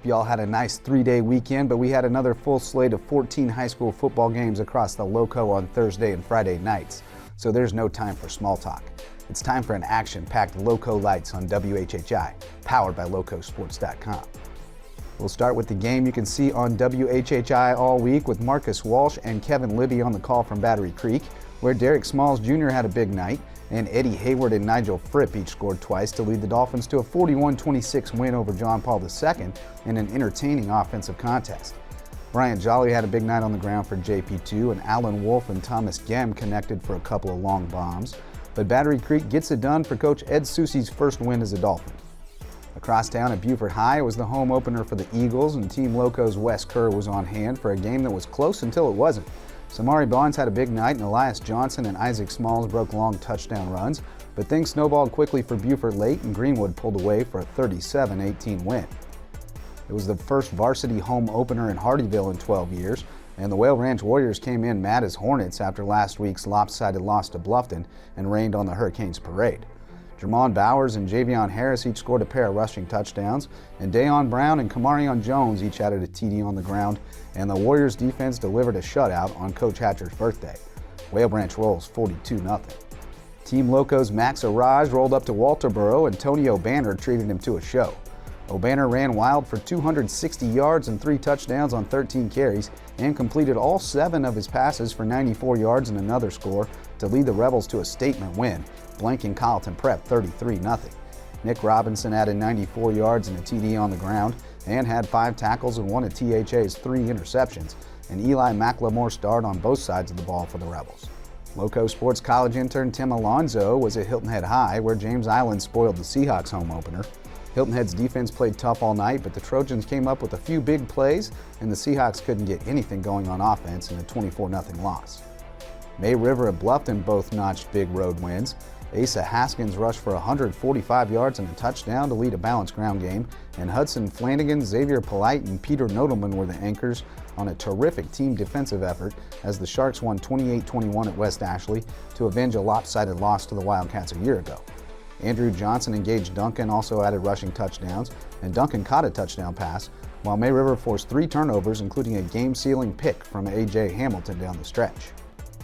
Hope you all had a nice 3-day weekend, but we had another full slate of 14 high school football games across the Lowco on Thursday and Friday nights. So there's no time for small talk. It's time for an action-packed Lowco Lights on WHHI, powered by LowcoSports.com. We'll start with the game you can see on WHHI all week with Marcus Walsh and Kevin Libby on the call from Battery Creek, where Derrick Smalls Jr. had a big night, and Eddie Heyward and Nigil Fripp each scored twice to lead the Dolphins to a 41-26 win over John Paul II in an entertaining offensive contest. Bryant Jolley had a big night on the ground for JPII, and Allen Wolf and Thomas Gehm connected for a couple of long bombs. But Battery Creek gets it done for Coach Ed Susi's first win as a Dolphin. Across town at Beaufort High, it was the home opener for the Eagles, and Team Lowco's Wes Kerr was on hand for a game that was close until it wasn't. Samari Bonds had a big night, and Elias Johnson and Isaac Smalls broke long touchdown runs, but things snowballed quickly for Beaufort late, and Greenwood pulled away for a 37-18 win. It was the first varsity home opener in Hardyville in 12 years, and the Whale Ranch Warriors came in mad as hornets after last week's lopsided loss to Bluffton and rained on the Hurricanes parade. Jermon Bowers and Javion Harris each scored a pair of rushing touchdowns, and Dayon Brown and Kamarion Jones each added a TD on the ground, and the Warriors defense delivered a shutout on Coach Hatcher's birthday. Whale Branch rolls 42-0. Team Lowco's Max Araj rolled up to Walterboro, and Tony O'Banner treated him to a show. O'Banner ran wild for 260 yards and 3 touchdowns on 13 carries and completed all 7 of his passes for 94 yards and another score to lead the Rebels to a statement win, blanking Colleton Prep 33-0. Nick Robinson added 94 yards and a TD on the ground and had 5 tackles and one of THA's 3 interceptions, and Eli McLemore starred on both sides of the ball for the Rebels. Lowco Sports College intern Tim Alonzo was at Hilton Head High, where James Island spoiled the Seahawks home opener. Hilton Head's defense played tough all night, but the Trojans came up with a few big plays, and the Seahawks couldn't get anything going on offense in a 24-0 loss. May River and Bluffton both notched big road wins. Asa Haskins rushed for 145 yards and a touchdown to lead a balanced ground game, and Hudson Flanagan, Xavier Polite, and Peter Nodelman were the anchors on a terrific team defensive effort as the Sharks won 28-21 at West Ashley to avenge a lopsided loss to the Wildcats a year ago. Andrew Johnson and Gage Duncan also added rushing touchdowns, and Duncan caught a touchdown pass, while May River forced 3 turnovers, including a game-sealing pick from A.J. Hamilton down the stretch.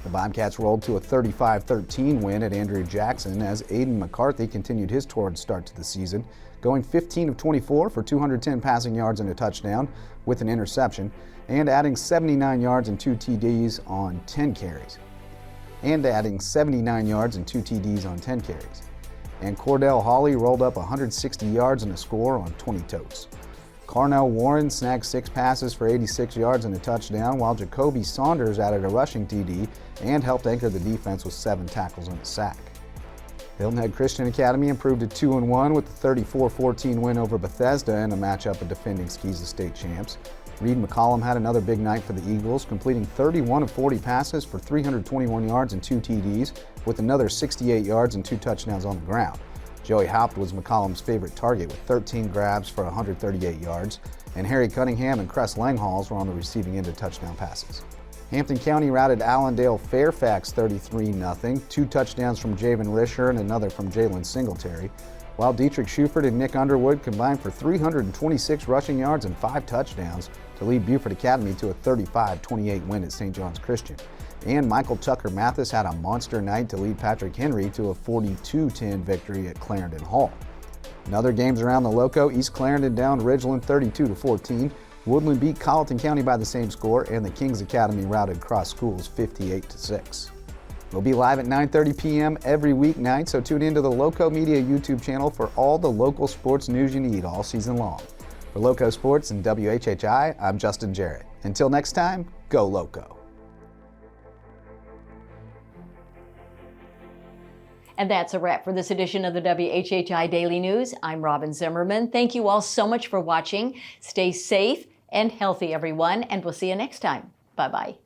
The Bobcats rolled to a 35-13 win at Andrew Jackson as Aiden McCarthy continued his torrid start to the season, going 15 of 24 for 210 passing yards and a touchdown with an interception, and adding 79 yards and 2 TDs on 10 carries. And Cordell Hawley rolled up 160 yards and a score on 20 totes. Carnell Warren snagged 6 passes for 86 yards and a touchdown, while Jacoby Saunders added a rushing TD and helped anchor the defense with 7 tackles and a sack. Hilton Head Christian Academy improved to 2-1 with the 34-14 win over Bethesda in a matchup of defending Skeeza State champs. Reed McCollum had another big night for the Eagles, completing 31 of 40 passes for 321 yards and 2 TDs, with another 68 yards and 2 touchdowns on the ground. Joey Haupt was McCollum's favorite target with 13 grabs for 138 yards, and Harry Cunningham and Cress Langhals were on the receiving end of touchdown passes. Hampton County routed Allendale Fairfax 33-0, 2 touchdowns from Javen Risher and another from Jalen Singletary, while Dietrich Schufert and Nick Underwood combined for 326 rushing yards and 5 touchdowns to lead Beaufort Academy to a 35-28 win at St. John's Christian. And Michael Tucker Mathis had a monster night to lead Patrick Henry to a 42-10 victory at Clarendon Hall. In other games around the Lowco, East Clarendon downed Ridgeland 32-14, Woodland beat Colleton County by the same score, and the Kings Academy routed Cross Schools 58-6. We'll be live at 9:30 p.m. every weeknight, so tune into the Lowco Media YouTube channel for all the local sports news you need all season long. For Lowco Sports and WHHI, I'm Justin Jarrett. Until next time, go Lowco. And that's a wrap for this edition of the WHHI Daily News. I'm Robin Zimmerman. Thank you all so much for watching. Stay safe and healthy, everyone, and we'll see you next time. Bye-bye.